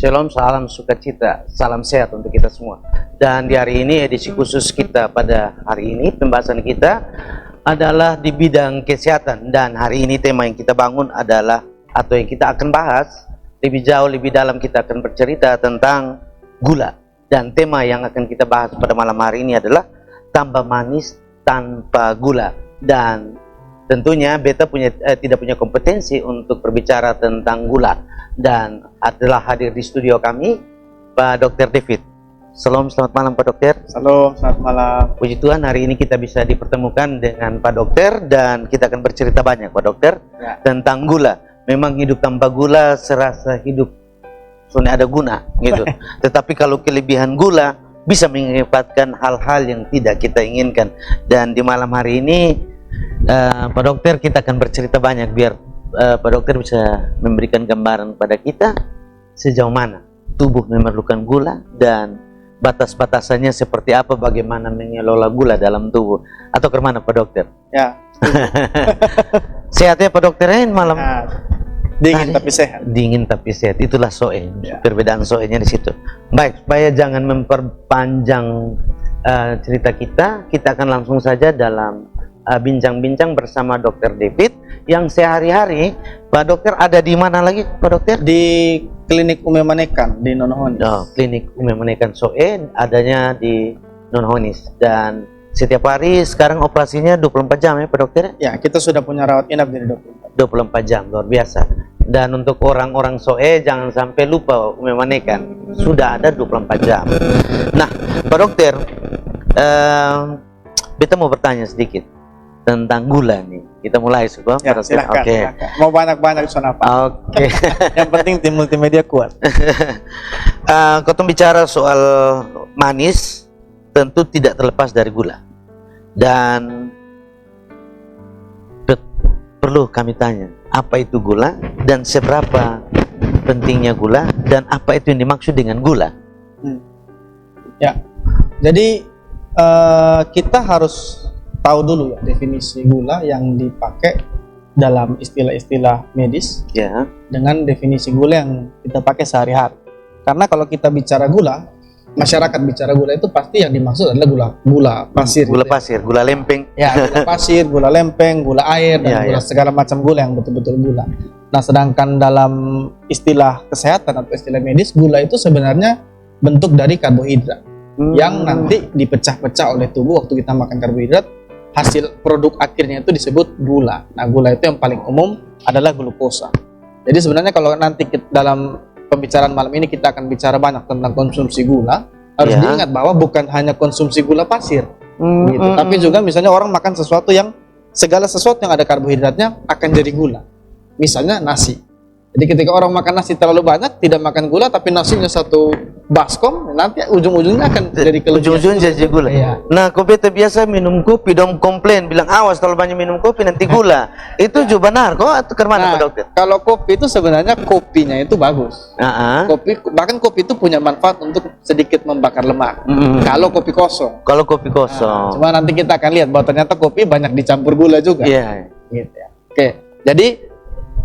Shalom, salam sukacita, salam sehat untuk kita semua. Dan di hari ini edisi khusus kita pada hari ini, pembahasan kita adalah di bidang kesehatan. Dan hari ini tema yang kita bangun adalah, atau yang kita akan bahas lebih jauh, lebih dalam, kita akan bercerita tentang gula. Dan tema yang akan kita bahas pada malam hari ini adalah tambah manis tanpa gula. Dan tentunya beta tidak punya kompetensi untuk berbicara tentang gula. Dan adalah hadir di studio kami Pak Dr. David. Selamat malam Pak Dokter. Halo, selamat malam. Puji Tuhan hari ini kita bisa dipertemukan dengan Pak Dokter dan kita akan bercerita banyak Pak Dokter tentang gula. Memang hidup tanpa gula serasa hidup soalnya ada guna gitu. Tetapi kalau kelebihan gula bisa mengakibatkan hal-hal yang tidak kita inginkan. Dan di malam hari ini Pak Dokter kita akan bercerita banyak biar Pak Dokter bisa memberikan gambaran pada kita sejauh mana tubuh memerlukan gula dan batas-batasannya seperti apa, bagaimana mengelola gula dalam tubuh, atau kemana Pak Dokter? Ya. Sehat ya Pak Dokter malam? Nah, dingin tapi sehat. Dingin tapi sehat, itulah soe. Ya. Perbedaan soenya di situ. Baik, supaya jangan memperpanjang cerita kita akan langsung saja dalam bincang-bincang bersama Dr. David yang sehari-hari. Pak Dokter ada di mana lagi Pak Dokter? Di Klinik Ume Manekan di Nonhonis. Oh, Klinik Ume Manekan Soe adanya di Nonhonis. Dan setiap hari sekarang operasinya 24 jam ya Pak Dokter? Ya, kita sudah punya rawat inap jadi 24 jam, luar biasa. Dan untuk orang-orang Soe jangan sampai lupa Ume Manekan sudah ada 24 jam. Nah Pak Dokter, beta mau bertanya sedikit tentang gula nih. Kita mulai sebelum ya, silakan, Oke. silakan. Mau banyak-banyak soal apa? Oke. Yang penting tim multimedia kuat. Kalau bicara soal manis, tentu tidak terlepas dari gula. Dan perlu kami tanya, apa itu gula dan seberapa pentingnya gula dan apa itu yang dimaksud dengan gula? Ya, jadi kita harus tahu dulu ya definisi gula yang dipakai dalam istilah-istilah medis Ya. dengan definisi gula yang kita pakai sehari-hari. Karena kalau kita bicara gula, masyarakat bicara gula itu pasti yang dimaksud adalah gula pasir. Gula pasir, gula lempeng. Ya, gula pasir, gula lempeng, gula air, dan gula segala macam gula yang betul-betul gula. Nah, sedangkan dalam istilah kesehatan atau istilah medis, gula itu sebenarnya bentuk dari karbohidrat yang nanti dipecah-pecah oleh tubuh waktu kita makan karbohidrat. Hasil produk akhirnya itu disebut gula. Nah, gula itu yang paling umum adalah glukosa. Jadi sebenarnya kalau nanti dalam pembicaraan malam ini kita akan bicara banyak tentang konsumsi gula, harus diingat bahwa bukan hanya konsumsi gula pasir, gitu. Tapi juga misalnya orang makan sesuatu yang segala sesuatu yang ada karbohidratnya akan jadi gula. Misalnya nasi. Jadi ketika orang makan nasi terlalu banyak, tidak makan gula, tapi nasinya satu baskom, nanti ujung-ujungnya akan jadi ujung-ujungnya jadi gula. Iya. Nah, beta biasa minum kopi, dong komplain, bilang awas kalau banyak minum kopi nanti gula. Itu juga benar kok atau kemana Pak Dokter? Kalau kopi itu sebenarnya kopinya itu bagus. Bahkan kopi itu punya manfaat untuk sedikit membakar lemak. Kalau kopi kosong. Kalau kopi kosong. Cuma nanti kita akan lihat bahwa ternyata kopi banyak dicampur gula juga. Iya. Gitu ya. Oke. Jadi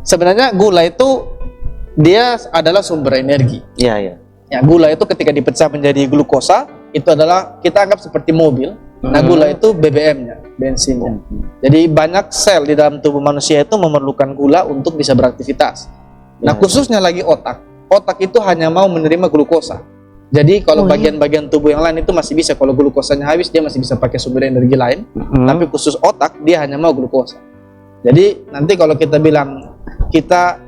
sebenarnya gula itu dia adalah sumber energi. Iya, iya. Ya, gula itu ketika dipecah menjadi glukosa, itu adalah kita anggap seperti mobil. Nah, gula itu BBM-nya, bensinnya. Jadi banyak sel di dalam tubuh manusia itu memerlukan gula untuk bisa beraktivitas. Nah, khususnya lagi otak. Otak itu hanya mau menerima glukosa. Jadi kalau bagian-bagian tubuh yang lain itu masih bisa, kalau glukosanya habis dia masih bisa pakai sumber energi lain. Tapi khusus otak dia hanya mau glukosa. Jadi nanti kalau kita bilang kita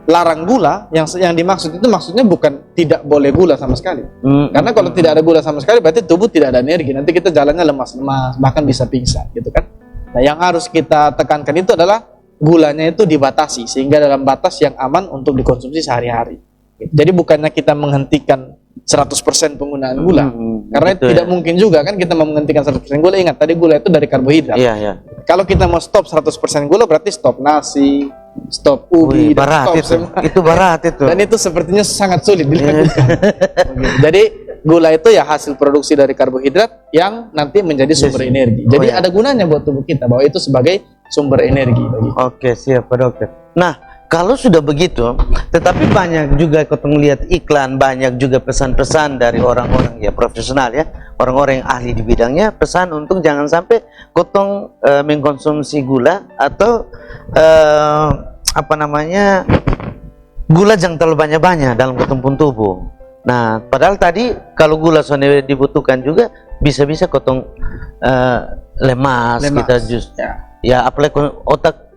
larang gula, yang dimaksud itu maksudnya bukan tidak boleh gula sama sekali. Karena kalau tidak ada gula sama sekali berarti tubuh tidak ada energi. Nanti kita jalannya lemas-lemas, bahkan bisa pingsan gitu kan. Nah, yang harus kita tekankan itu adalah gulanya itu dibatasi sehingga dalam batas yang aman untuk dikonsumsi sehari-hari. Jadi bukannya kita menghentikan 100% penggunaan gula. Karena itu tidak mungkin juga kan kita mau menghentikan 100% gula. Ingat tadi gula itu dari karbohidrat. Iya. Kalau kita mau stop 100% gula berarti stop nasi, stop ubi, berat stop itu. semua. Itu berat itu. Dan itu sepertinya sangat sulit dilakukan. Jadi gula itu ya hasil produksi dari karbohidrat yang nanti menjadi sumber energi. Jadi ada gunanya buat tubuh kita bahwa itu sebagai sumber energi bagi. Oke, siap Pak Dokter. Nah, kalau sudah begitu, tetapi banyak juga kotong lihat iklan, banyak juga pesan-pesan dari orang-orang ya profesional ya, orang-orang yang ahli di bidangnya, pesan untuk jangan sampai kotong mengkonsumsi gula atau apa namanya, gula jangan terlalu banyak-banyak dalam kotong pun tubuh. Nah, padahal tadi kalau gula soalnya dibutuhkan juga bisa-bisa kotong lemas, kita ya apalagi otak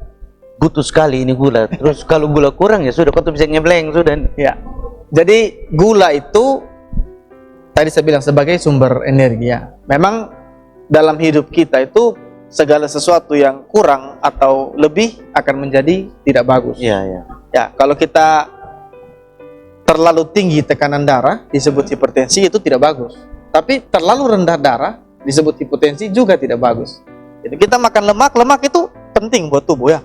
butuh sekali ini gula. Terus kalau gula kurang ya sudah kotong bisa ngebleng sudah. Ya. Jadi gula itu tadi saya bilang sebagai sumber energi ya. Memang dalam hidup kita itu segala sesuatu yang kurang atau lebih akan menjadi tidak bagus. Iya, iya. Ya, kalau kita terlalu tinggi tekanan darah disebut hipertensi, itu tidak bagus. Tapi terlalu rendah darah disebut hipotensi juga tidak bagus. Jadi kita makan lemak, lemak itu penting buat tubuh ya.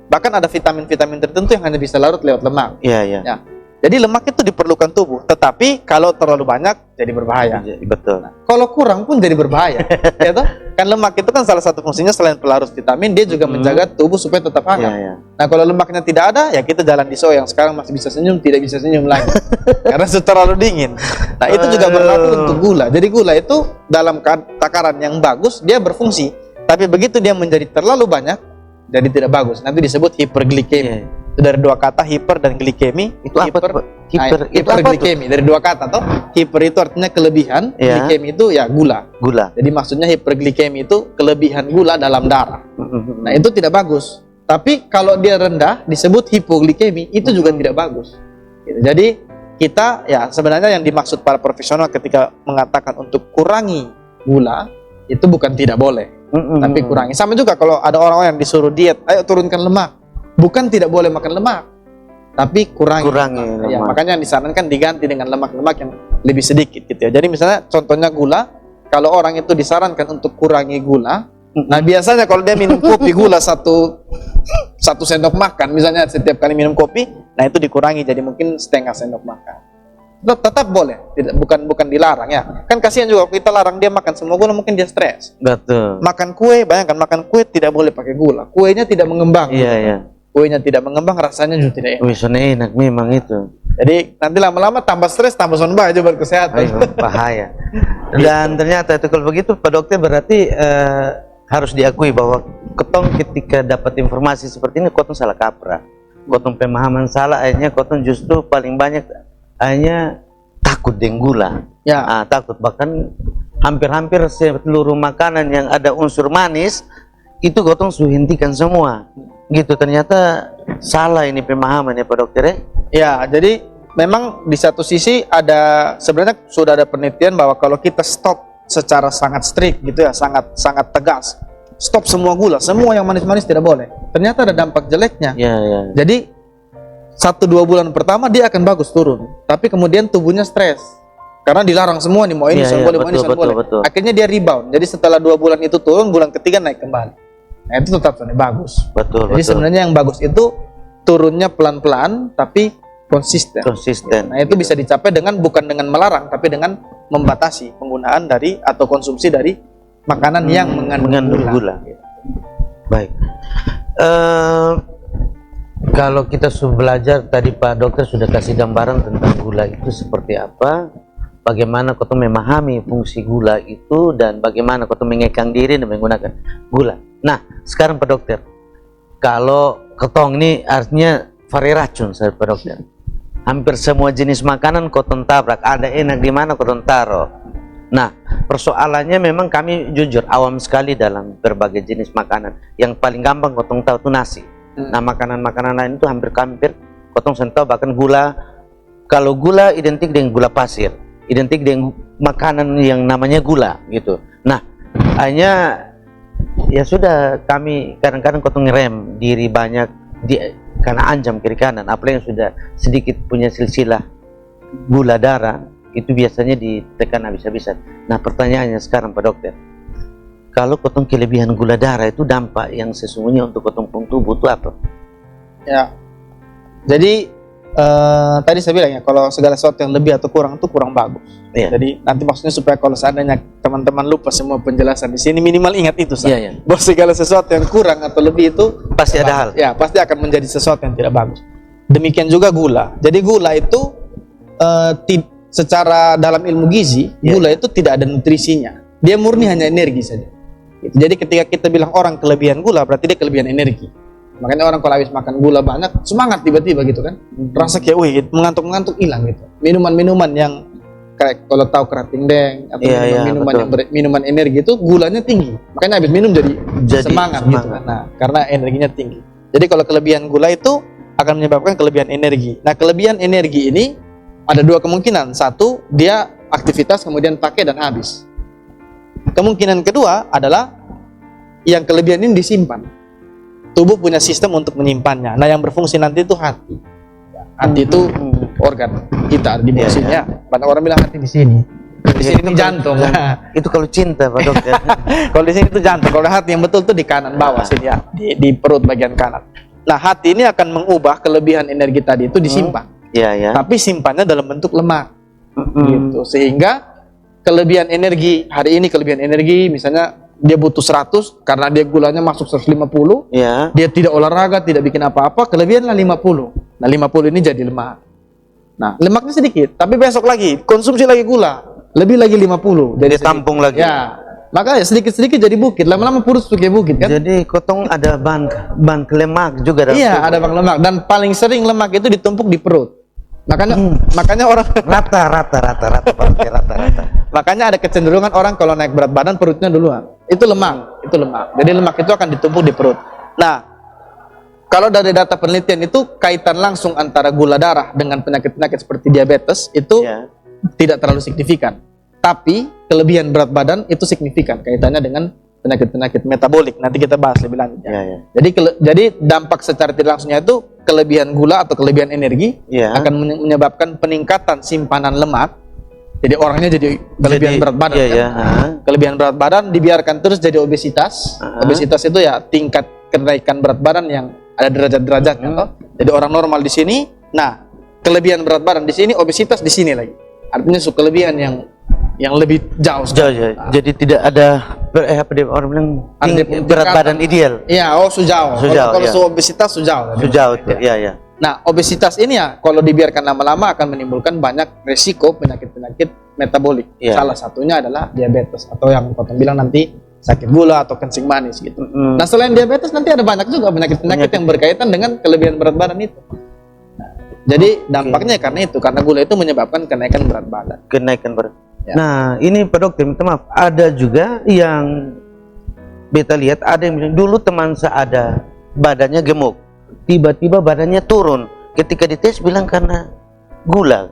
Bahkan ada vitamin-vitamin tertentu yang hanya bisa larut lewat lemak. Iya, iya. Ya. Jadi lemak itu diperlukan tubuh, tetapi kalau terlalu banyak jadi berbahaya. Betul. Kalau kurang pun jadi berbahaya. Ya toh? Kan lemak itu kan salah satu fungsinya selain pelarut vitamin, dia juga menjaga tubuh supaya tetap hangat. Iya, iya. Nah, kalau lemaknya tidak ada, ya kita jalan di yang sekarang masih bisa senyum, tidak bisa senyum lagi. Karena sudah terlalu dingin. Nah, itu juga berlaku untuk gula. Jadi gula itu dalam takaran yang bagus, dia berfungsi. Tapi begitu dia menjadi terlalu banyak, jadi tidak bagus. Nanti disebut hiperglikemi. Itu dari dua kata, hiper dan glikemi. Itu apa? Hiperglikemi dari dua kata toh. Hiper itu artinya kelebihan, glikemi itu ya gula. Gula. Jadi maksudnya hiperglikemi itu kelebihan gula dalam darah. Nah, itu tidak bagus. Tapi kalau dia rendah disebut hipoglikemi, itu juga tidak bagus. Gitu. Jadi kita ya sebenarnya yang dimaksud para profesional ketika mengatakan untuk kurangi gula itu bukan tidak boleh, tapi kurangi. Sama juga kalau ada orang-orang yang disuruh diet, ayo turunkan lemak. Bukan tidak boleh makan lemak, tapi kurangi lemak. Ya, makanya yang disarankan diganti dengan lemak-lemak yang lebih sedikit gitu ya. Jadi misalnya contohnya gula, kalau orang itu disarankan untuk kurangi gula, nah biasanya kalau dia minum kopi gula satu sendok makan, misalnya setiap kali minum kopi, nah itu dikurangi jadi mungkin setengah sendok makan. Tetap boleh, bukan dilarang ya. Kan kasihan juga kita larang dia makan semua gula, mungkin dia stres. Betul. Makan kue, bayangkan makan kue tidak boleh pakai gula. Kuenya tidak mengembang. Iya, iya. Kuenya tidak mengembang, rasanya juga tidak enak. Wisona enak memang itu. Jadi nanti lama-lama tambah stres, tambah sonba aja buat kesehatan. Ayo, bahaya. Dan ternyata itu kalau begitu Pak Dokter berarti harus diakui bahwa kotong ketika dapat informasi seperti ini kotong salah kaprah. Kotong pemahaman salah, akhirnya kotong justru paling banyak hanya takut dengan gula. Ya. Takut, bahkan hampir-hampir seluruh makanan yang ada unsur manis itu kotong sudah hentikan semua. Gitu, ternyata salah ini pemahaman ya Pak Dokter ya? Ya, jadi memang di satu sisi ada sebenarnya sudah ada penelitian bahwa kalau kita stop secara sangat strict gitu ya, sangat tegas, stop semua gula, semua yang manis-manis tidak boleh. Ternyata ada dampak jeleknya. Ya, ya. Jadi 1-2 bulan pertama dia akan bagus turun, tapi kemudian tubuhnya stres karena dilarang semua nih, mau ini boleh, mau ini boleh. Akhirnya dia rebound. Jadi setelah 2 bulan itu turun, bulan ketiga naik kembali. Nah, itu tetap bagus. Jadi sebenarnya yang bagus itu turunnya pelan-pelan tapi konsisten. Nah, itu bisa dicapai bukan dengan melarang, tapi dengan membatasi penggunaan dari atau konsumsi dari makanan yang mengandung gula. Baik. Kalau kita sudah belajar tadi Pak Dokter sudah kasih gambaran tentang gula itu seperti apa, bagaimana kau memahami fungsi gula itu dan bagaimana kau mengekang diri dan menggunakan gula. Nah, sekarang Pak Dokter, kalau ketong ini artinya vari racun, saya Pak Dokter. Hampir semua jenis makanan kotong tabrak, ada enak di mana kotong taruh. Nah, persoalannya memang kami jujur awam sekali dalam berbagai jenis makanan. Yang paling gampang kotong tahu itu nasi. Nah, makanan-makanan lain itu hampir kotong tahu, bahkan gula. Kalau gula identik dengan gula pasir, identik dengan makanan yang namanya gula gitu. Nah, hanya ya sudah, kami kadang-kadang kotong ngerem diri banyak karena anjam kiri kanan, apalagi yang sudah sedikit punya silsilah gula darah itu biasanya ditekan habis-habisan. Nah, pertanyaannya sekarang Pak Dokter, kalau kotong kelebihan gula darah itu dampak yang sesungguhnya untuk kotong tubuh itu apa? Ya, jadi tadi saya bilang ya, kalau segala sesuatu yang lebih atau kurang itu kurang bagus. Ya. Jadi nanti maksudnya supaya kalau seandainya teman-teman lupa semua penjelasan di sini, minimal ingat itu saja. Bahwa segala sesuatu yang kurang atau lebih itu pasti ada hal. Ya, pasti akan menjadi sesuatu yang tidak bagus. Demikian juga gula. Jadi gula itu secara dalam ilmu gizi, gula itu tidak ada nutrisinya. Dia murni hanya energi saja. Jadi ketika kita bilang orang kelebihan gula, berarti dia kelebihan energi. Makanya orang kalau habis makan gula banyak, semangat tiba-tiba gitu kan. Rasa kayak, wih, mengantuk-mengantuk hilang gitu. Minuman-minuman yang kayak kalau tahu kerating deng atau minuman yang minuman energi itu gulanya tinggi. Makanya habis minum jadi semangat gitu kan. Nah, karena energinya tinggi. Jadi kalau kelebihan gula itu akan menyebabkan kelebihan energi. Nah, kelebihan energi ini ada dua kemungkinan. Satu, dia aktivitas kemudian pakai dan habis. Kemungkinan kedua adalah yang kelebihan ini disimpan. Tubuh punya sistem untuk menyimpannya. Nah, yang berfungsi nanti itu hati. Hati itu organ kita di bawah sini ya. Banyak orang bilang hati di sini. Di sini itu jantung. Itu kalau cinta, Pak Dokter. Kalau di sini itu jantung. Kalau hati yang betul itu di kanan bawah sini ya, di perut bagian kanan. Nah, hati ini akan mengubah kelebihan energi tadi itu disimpan. Tapi simpannya dalam bentuk lemak. Gitu. Sehingga kelebihan energi hari ini kelebihan energi misalnya dia butuh 100 karena dia gulanya masuk 150. Dia tidak olahraga, tidak bikin apa-apa, kelebihanlah 50. Nah, 50 ini jadi lemak. Nah, lemaknya sedikit, tapi besok lagi konsumsi lagi gula, lebih lagi 50. Jadi tampung lagi. Ya. Makanya sedikit-sedikit jadi bukit, lama-lama purus kayak bukit kan. Jadi kotong ada bahan lemak juga dalam tubuh. Ada bahan lemak dan paling sering lemak itu ditumpuk di perut. Makanya orang rata. Makanya ada kecenderungan orang kalau naik berat badan perutnya duluan. Itu lemak. Jadi lemak itu akan ditumpuk di perut. Nah, kalau dari data penelitian itu kaitan langsung antara gula darah dengan penyakit-penyakit seperti diabetes itu tidak terlalu signifikan. Tapi kelebihan berat badan itu signifikan kaitannya dengan penyakit-penyakit metabolik. Nanti kita bahas lebih lanjut. Jadi dampak secara tidak langsungnya itu kelebihan gula atau kelebihan energi akan menyebabkan peningkatan simpanan lemak. Jadi orangnya jadi kelebihan berat badan. Kelebihan berat badan dibiarkan terus jadi obesitas. Obesitas itu ya tingkat kenaikan berat badan yang ada derajat-derajatnya. Jadi orang normal di sini, nah kelebihan berat badan di sini, obesitas di sini lagi. Artinya kelebihan yang lebih jauh. Jadi tidak ada orang bilang berat badan ideal. Sejauh. Kalau obesitas sejauh. Nah, obesitas ini ya kalau dibiarkan lama-lama akan menimbulkan banyak resiko penyakit-penyakit metabolik. Salah satunya adalah diabetes atau yang potong bilang nanti sakit gula atau kencing manis gitu. Nah, selain diabetes nanti ada banyak juga penyakit-penyakit yang berkaitan dengan kelebihan berat badan itu. Jadi dampaknya karena gula itu menyebabkan kenaikan berat badan. Nah, ini Pak Dokter, minta maaf, ada juga yang beta lihat ada yang bilang dulu teman saya ada badannya gemuk, tiba-tiba badannya turun. Ketika dites bilang karena gula.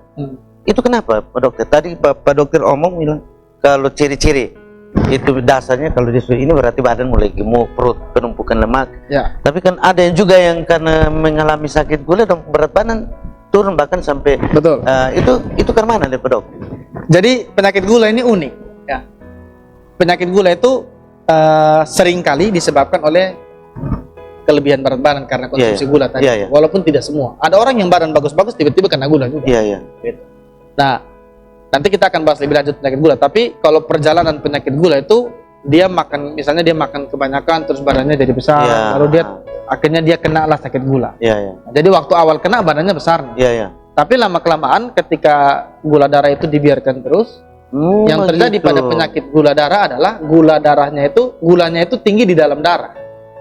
Itu kenapa, Pak Dokter? Tadi Pak Dokter omong bilang kalau ciri-ciri itu dasarnya kalau ini berarti badan mulai gemuk, perut penumpukan lemak. Tapi kan ada yang juga yang karena mengalami sakit gula dan berat badan turun bahkan sampai itu karena mana Pak Dok? Jadi penyakit gula ini unik ya. Penyakit gula itu seringkali disebabkan oleh kelebihan berat badan karena konsumsi gula tadi. Walaupun tidak semua. Ada orang yang badan bagus-bagus tiba-tiba kena gula juga. Nah, nanti kita akan bahas lebih lanjut penyakit gula. Tapi kalau perjalanan penyakit gula itu dia makan, misalnya dia makan kebanyakan terus badannya jadi besar, lalu akhirnya dia kena lah sakit gula. Jadi waktu awal kena badannya besar. Tapi lama kelamaan ketika gula darah itu dibiarkan terus, yang terjadi pada penyakit gula darah adalah gulanya itu tinggi di dalam darah.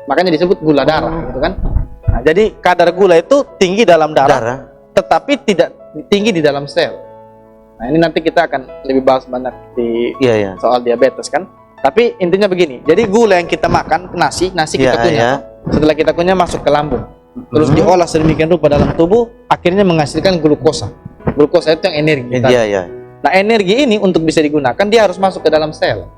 Makanya disebut gula darah, gitu kan? Nah, jadi kadar gula itu tinggi dalam darah, tetapi tidak tinggi di dalam sel. Nah, ini nanti kita akan lebih bahas banyak di soal diabetes kan. Tapi intinya begini, jadi gula yang kita makan, nasi kita kunyah, setelah kita kunyah masuk ke lambung, terus diolah sedemikian rupa dalam tubuh, akhirnya menghasilkan glukosa. Glukosa itu yang energi. Nah, energi ini untuk bisa digunakan dia harus masuk ke dalam sel.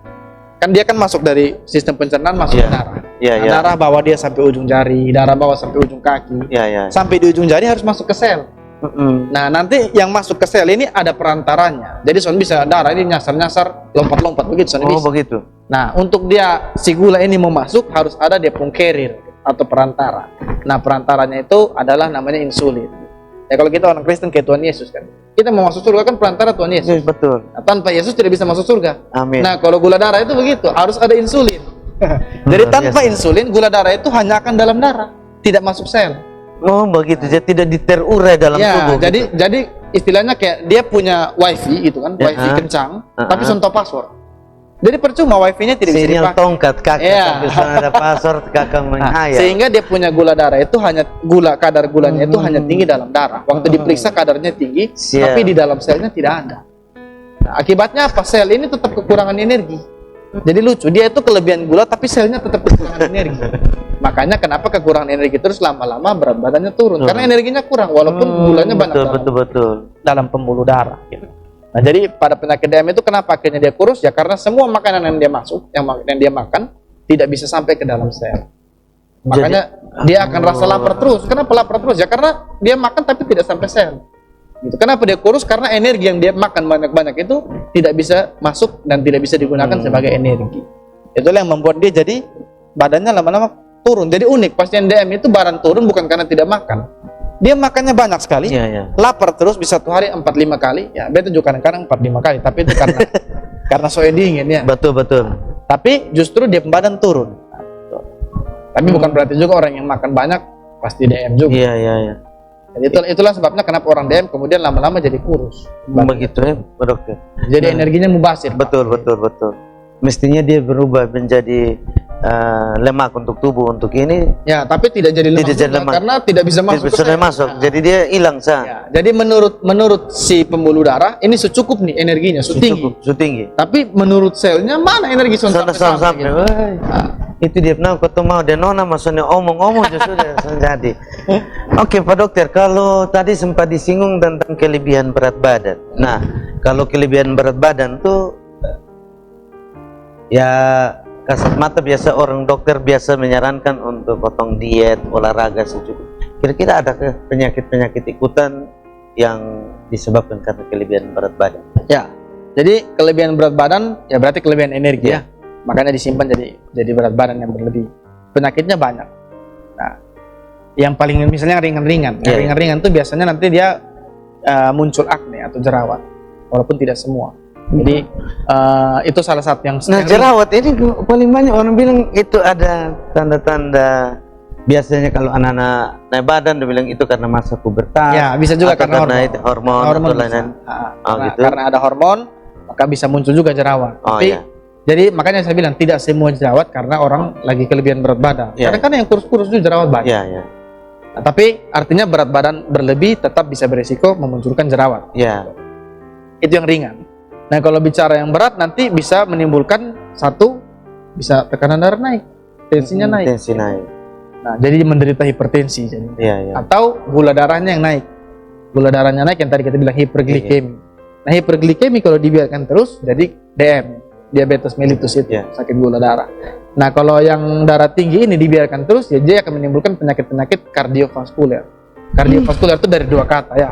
Kan dia kan masuk dari sistem pencernaan masuk ke darah. Darah bawa dia sampai ujung jari, darah bawa sampai ujung kaki. Sampai di ujung jari harus masuk ke sel. Nah, nanti yang masuk ke sel ini ada perantaranya. Jadi soalnya bisa darah ini nyasar-nyasar, lompat-lompat begitu soalnya bisa. Begitu. Nah, untuk dia si gula ini mau masuk harus ada dia carrier atau perantara. Nah, perantaranya itu adalah namanya insulin. Ya kalau kita orang Kristen kayak Tuhan Yesus kan. Kita mau masuk surga kan perantara Tuhan Yesus. Betul. Nah, tanpa Yesus tidak bisa masuk surga. Amin. Nah, kalau gula darah itu begitu, harus ada insulin. Jadi tanpa insulin, gula darah itu hanya akan dalam darah, tidak masuk sel. Oh begitu, jadi tidak diterurai dalam Ya, tubuh. jadi istilahnya kayak dia punya wifi gitu kan, wifi kencang, tapi sonto password. Jadi percuma wifi-nya tidak bisa sinyal dipakai. tongkat kakak, Iya. sampai sana ada password kakak menghayal. Sehingga dia punya gula darah itu hanya kadar gulanya itu hanya tinggi dalam darah. Waktu diperiksa kadarnya tinggi, Siap. tapi di dalam selnya tidak ada. Nah, akibatnya apa? Sel ini tetap kekurangan energi. Jadi lucu, dia itu kelebihan gula tapi selnya tetap kekurangan energi. Makanya kenapa kekurangan energi terus lama-lama berat badannya turun karena energinya kurang walaupun gulanya banyak betul. dalam pembuluh darah. Gitu. Nah, jadi pada penyakit DM itu kenapa akhirnya dia kurus? Ya karena semua makanan yang dia masuk, yang dia makan tidak bisa sampai ke dalam sel. Makanya dia akan rasa lapar terus. Kenapa lapar terus? Ya karena dia makan tapi tidak sampai sel. Gitu. Kenapa dia kurus? Karena energi yang dia makan banyak-banyak itu tidak bisa masuk dan tidak bisa digunakan sebagai energi. Itulah yang membuat dia jadi badannya lama-lama turun. Jadi unik, pasien DM itu badan turun bukan karena tidak makan. Dia makannya banyak sekali, lapar terus bisa satu hari 4-5 kali. Ya, beta juga kadang-kadang 4-5 kali, tapi itu karena karena soalnya dingin ya. Betul. Tapi justru dia badan turun. Tapi bukan berarti juga orang yang makan banyak pasti DM juga. Iya. Jadi itulah sebabnya kenapa orang DM kemudian lama-lama jadi kurus. Begitu ya, dokter. Jadi energinya mubazir. Betul. Mestinya dia berubah menjadi lemak untuk tubuh untuk ini. Ya, tapi tidak jadi lemak, karena tidak bisa masuk. Sudah masuk. Jadi dia hilang Ya, jadi menurut si pembuluh darah ini secukup nih energinya, tinggi. Tapi menurut selnya mana energi sampai. Gitu. Itu dia pernah ketemu mau dia nona maksudnya omong sudah jadi. Oke Pak Dokter, kalau tadi sempat disinggung tentang kelebihan berat badan. Nah, kalau kelebihan berat badan tuh ya kasat mata biasa orang dokter biasa menyarankan untuk potong diet, olahraga secukupnya. Kira-kira ada penyakit-penyakit ikutan yang disebabkan karena kelebihan berat badan? Ya, jadi kelebihan berat badan ya berarti kelebihan energi ya. Makanya disimpan jadi berat badan yang berlebih. Penyakitnya banyak. Nah, yang paling misalnya ringan-ringan. Ringan-ringan tuh biasanya nanti dia muncul akne atau jerawat, walaupun tidak semua. Jadi itu salah satu yang jerawat ini paling banyak orang bilang itu ada tanda-tanda. Biasanya kalau anak-anak naik badan dia bilang itu karena masa pubertas. Ya, bisa juga karena hormon atau lain-lain. Gitu. Karena ada hormon, maka bisa muncul juga jerawat. Jadi makanya saya bilang tidak semua jerawat karena orang lagi kelebihan berat badan. Kadang-kadang yang kurus-kurus itu jerawat banyak. Nah, tapi artinya berat badan berlebih tetap bisa berisiko memunculkan jerawat. Itu yang ringan. Nah, kalau bicara yang berat nanti bisa menimbulkan bisa tekanan darah naik, tensinya naik. Nah, jadi menderita hipertensi atau gula darahnya yang naik. Gula darahnya naik yang tadi kita bilang hiperglikemi. Nah, hiperglikemi kalau dibiarkan terus jadi DM, diabetes mellitus itu, sakit gula darah. Nah, kalau yang darah tinggi ini dibiarkan terus ya dia akan menimbulkan penyakit-penyakit kardiovaskuler. Kardiovaskuler itu dari dua kata ya.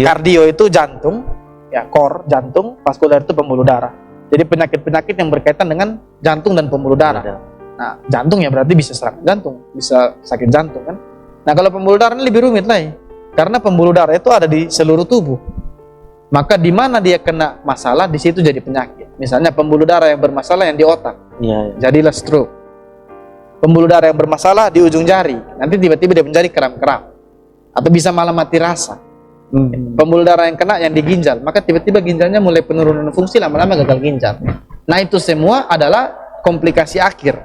Kardio itu jantung, ya core jantung, vaskuler itu pembuluh darah. Jadi penyakit-penyakit yang berkaitan dengan jantung dan pembuluh darah. Nah, jantung ya berarti bisa serangan jantung, bisa sakit jantung kan. Nah, kalau pembuluh darah ini lebih rumit lah ya. Karena pembuluh darah itu ada di seluruh tubuh. Maka di mana dia kena masalah, di situ jadi penyakit. Misalnya pembuluh darah yang bermasalah yang di otak, jadilah stroke. Pembuluh darah yang bermasalah di ujung jari, nanti tiba-tiba dia menjadi kram-kram. Atau bisa malah mati rasa. Pembuluh darah yang kena yang di ginjal, maka tiba-tiba ginjalnya mulai penurunan fungsi, lama-lama gagal ginjal. Nah, itu semua adalah komplikasi akhir.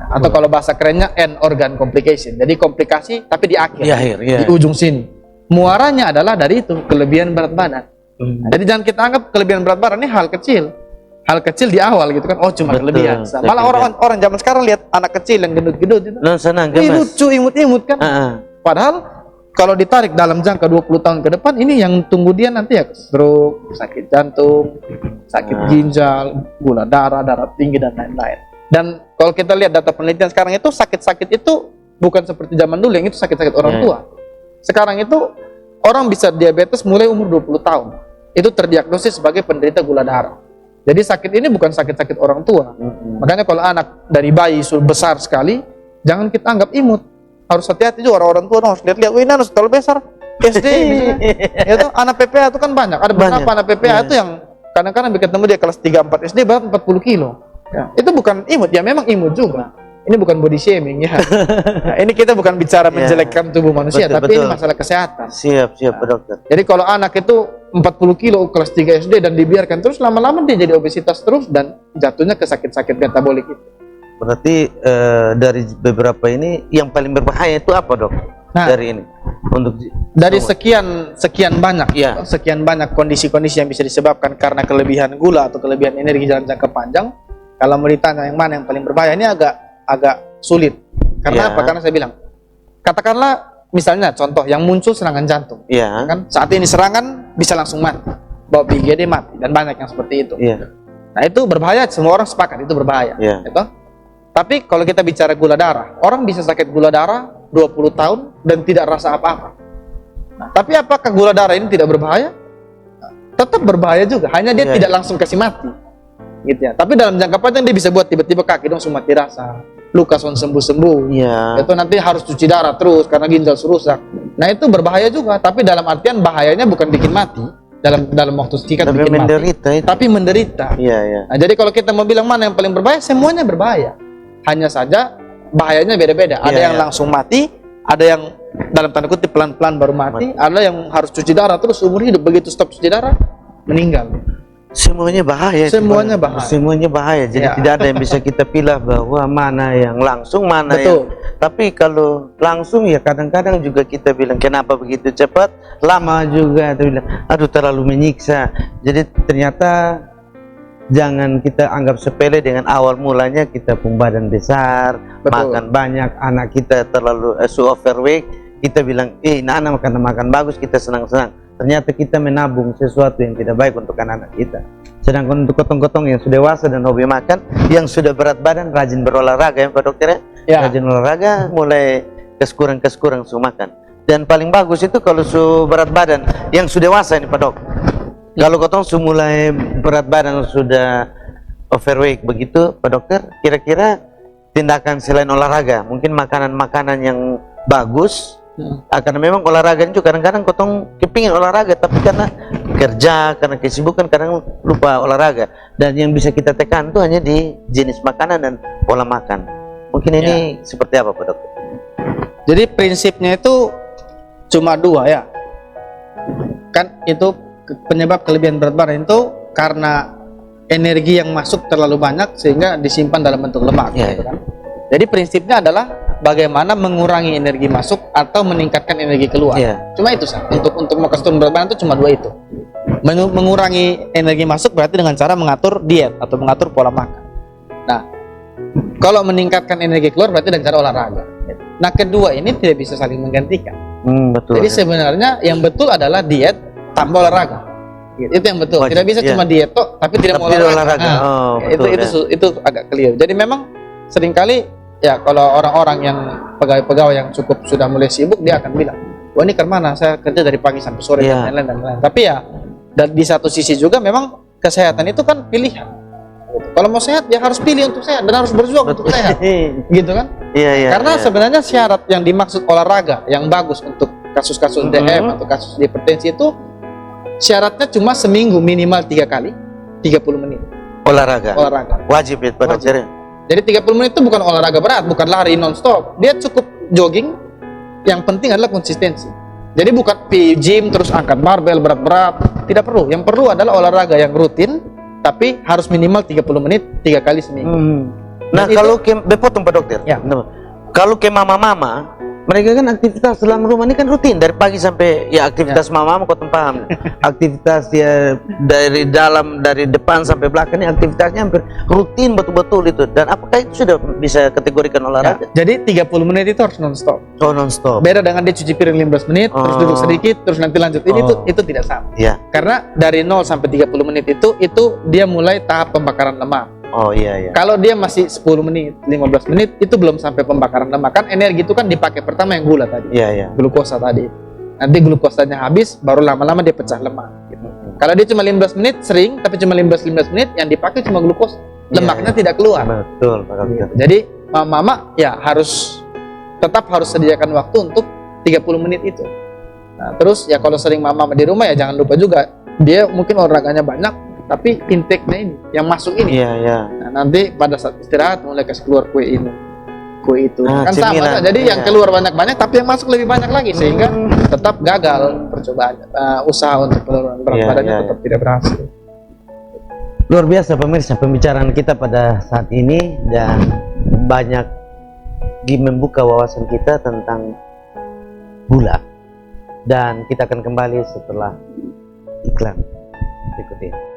Atau kalau bahasa kerennya end organ complication. Jadi komplikasi tapi di akhir, di ujung sini. Muaranya adalah dari itu, kelebihan berat badan. Jadi jangan kita anggap kelebihan berat badan ini hal kecil. Hal kecil di awal gitu kan, oh cuma kelebihan. Malah orang zaman sekarang lihat anak kecil yang gendut-gendut itu. Lucu, imut-imut kan. Padahal kalau ditarik dalam jangka 20 tahun ke depan, ini yang tunggu dia nanti ya stroke, sakit jantung, sakit ginjal, gula darah, darah tinggi, dan lain-lain. Dan kalau kita lihat data penelitian sekarang itu, sakit-sakit itu bukan seperti zaman dulu, yang itu sakit-sakit orang tua. Sekarang itu orang bisa diabetes mulai umur 20 tahun. Itu terdiagnosis sebagai penderita gula darah. Jadi sakit ini bukan sakit-sakit orang tua. Makanya kalau anak dari bayi sudah besar sekali, jangan kita anggap imut. Harus hati-hati juga orang tua harus lihat-lihat. Wih, harus terlalu besar. SD itu anak PPA itu kan banyak. Ada beberapa anak PPA itu yang kadang-kadang ketemu dia kelas 3-4 SD berat 40 kilo. Ya, itu bukan imut, ya memang imut juga. ini bukan body shaming ya. Nah, ini kita bukan bicara menjelekkan tubuh manusia, Betul, tapi betul. ini masalah kesehatan. Siap, Pak Dokter. Jadi kalau anak itu 40 kilo kelas 3 SD dan dibiarkan terus, lama-lama dia jadi obesitas terus dan jatuhnya ke sakit-sakit metabolik itu. Berarti dari beberapa ini yang paling berbahaya itu apa, Dok? Nah, dari ini untuk dari semua. sekian banyak Ya. sekian banyak kondisi-kondisi yang bisa disebabkan karena kelebihan gula atau kelebihan energi dalam jangka panjang. Kalau mau ditanya yang mana yang paling berbahaya, ini agak sulit. Karena Ya. apa? Karena saya bilang, katakanlah misalnya contoh yang muncul serangan jantung, Iya. kan saat ini serangan bisa langsung mati, bawa BGD mati, dan banyak yang seperti itu. Iya. Nah itu berbahaya, semua orang sepakat itu berbahaya. Iya. Gitu? Tapi kalau kita bicara gula darah, orang bisa sakit gula darah 20 tahun dan tidak rasa apa-apa. Nah, tapi apakah gula darah ini tidak berbahaya? Nah, tetap berbahaya juga, hanya dia Iya. tidak langsung kasih mati. Gitu ya. Tapi dalam jangka panjang dia bisa buat tiba-tiba kaki dong mati rasa, luka sembuh-sembuh. Iya. Itu nanti harus cuci darah terus karena ginjal rusak. Nah itu berbahaya juga, tapi dalam artian bahayanya bukan bikin mati dalam waktu singkat, Tapi bikin mati, menderita itu. tapi menderita. Iya, iya. Nah, jadi kalau kita mau bilang mana yang paling berbahaya, semuanya berbahaya. Hanya saja bahayanya beda-beda. Ada Iya, yang iya. langsung mati, ada yang dalam tanda kutip pelan-pelan baru mati, ada yang harus cuci darah terus seumur hidup. Begitu stop cuci darah, meninggal. Semuanya bahaya. itu, Semuanya Pak. bahaya. Semuanya bahaya. Jadi Ya. tidak ada yang bisa kita pilih bahwa mana yang langsung, mana Betul. yang. Tapi kalau langsung ya kadang-kadang juga kita bilang kenapa begitu cepat, lama juga. Kita bilang, aduh terlalu menyiksa. Jadi ternyata jangan kita anggap sepele dengan awal mulanya kita pun badan besar, Betul. makan banyak, anak kita terlalu overweight. Kita bilang, anak makan bagus, kita senang-senang. Ternyata kita menabung sesuatu yang tidak baik untuk anak-anak kita. Sedangkan untuk kotong-kotong yang sudah dewasa dan hobi makan, yang sudah berat badan, rajin berolahraga ya Pak Dokter ya. Ya. Rajin olahraga, mulai keskurang su makan. Dan paling bagus itu kalau su berat badan, yang sudah dewasa ini Pak Dok. Kalau kotong su mulai berat badan sudah overweight begitu Pak Dokter, kira-kira tindakan selain olahraga, mungkin makanan-makanan yang bagus. Karena memang olahraga itu kadang-kadang kotong kepingin olahraga tapi karena kerja, karena kesibukan kadang lupa olahraga, dan yang bisa kita tekan itu hanya di jenis makanan dan pola makan. Mungkin ini seperti apa Pak Dokter? Jadi prinsipnya itu cuma dua ya. Kan itu penyebab kelebihan berat badan itu karena energi yang masuk terlalu banyak sehingga disimpan dalam bentuk lemak. Ya, Gitu kan? Jadi prinsipnya adalah bagaimana mengurangi energi masuk atau meningkatkan energi keluar. Ya. Cuma itu sah. Untuk mau turun berat badan itu cuma dua itu. Mengurangi energi masuk berarti dengan cara mengatur diet atau mengatur pola makan. Nah, kalau meningkatkan energi keluar berarti dengan cara olahraga. Nah, kedua ini tidak bisa saling menggantikan. Betul. Jadi sebenarnya yang betul adalah diet tanpa olahraga. Itu yang betul. Wajib, Tidak bisa ya. cuma diet toh, tapi tidak mau Tapi tidak olahraga. olahraga. Nah, Oh, betul, itu agak keliru. Jadi memang seringkali ya kalau orang-orang yang pegawai-pegawai yang cukup sudah mulai sibuk, dia akan bilang, wah ini kemana? Saya kerja dari pagi sampai sore Ya. dan lain-lain. Tapi ya dan di satu sisi juga memang kesehatan itu kan pilihan. Kalau mau sehat ya harus pilih untuk sehat dan harus berjuang untuk sehat. Gitu kan? Iya, iya. Karena iya. sebenarnya syarat yang dimaksud olahraga yang bagus untuk kasus-kasus DM atau kasus hipertensi itu syaratnya cuma seminggu minimal 3 kali 30 menit olahraga. Wajib ya Pak Wajib. Dokter. Ya? Jadi 30 menit itu bukan olahraga berat, bukan lari non-stop. Dia cukup jogging, yang penting adalah konsistensi. Jadi bukan pergi gym terus angkat barbel berat-berat, tidak perlu. Yang perlu adalah olahraga yang rutin tapi harus minimal 30 menit 3 kali seminggu. Nah, Dan kalau ke bepotong Pak Dokter. Ya. Nah, kalau ke mama-mama, mereka kan aktivitas dalam rumah ini kan rutin dari pagi sampai ya aktivitas mama kau paham. Aktivitas ya dari dalam dari depan sampai belakang ini aktivitasnya hampir rutin betul-betul itu. Dan apakah itu sudah bisa kategorikan olahraga? Ya, jadi 30 menit itu harus non-stop. Oh, non-stop. Beda dengan dia cuci piring 15 menit, terus duduk sedikit, terus nanti lanjut. Ini itu tidak sama. Iya. Karena dari 0 sampai 30 menit itu dia mulai tahap pembakaran lemak. Oh iya iya. Kalau dia masih 10 menit, 15 menit itu belum sampai pembakaran lemak. Kan energi itu kan dipakai pertama yang gula tadi. Iya iya. Glukosa tadi. Nanti glukosanya habis baru lama-lama dia pecah lemak gitu. Kalau dia cuma 15 menit sering tapi cuma 15 menit yang dipakai cuma glukosa. Lemaknya tidak keluar. Betul Pak Dokter. Jadi mama ya tetap harus sediakan waktu untuk 30 menit itu. Nah, terus ya kalau sering mama di rumah ya jangan lupa juga dia mungkin olahraganya banyak tapi intake-nya ini yang masuk ini. Iya iya. Nah, nanti pada saat istirahat mulai kasih keluar kue ini. kue itu. Kan sama, cemilan. kan? Jadi yang Iya. keluar banyak-banyak, tapi yang masuk lebih banyak lagi, sehingga tetap gagal percobaan usaha untuk penurunan berat Iya, badannya iya, tetap tidak berhasil. Luar biasa pemirsa pembicaraan kita pada saat ini, dan banyak membuka wawasan kita tentang gula. Dan kita akan kembali setelah iklan berikut ini.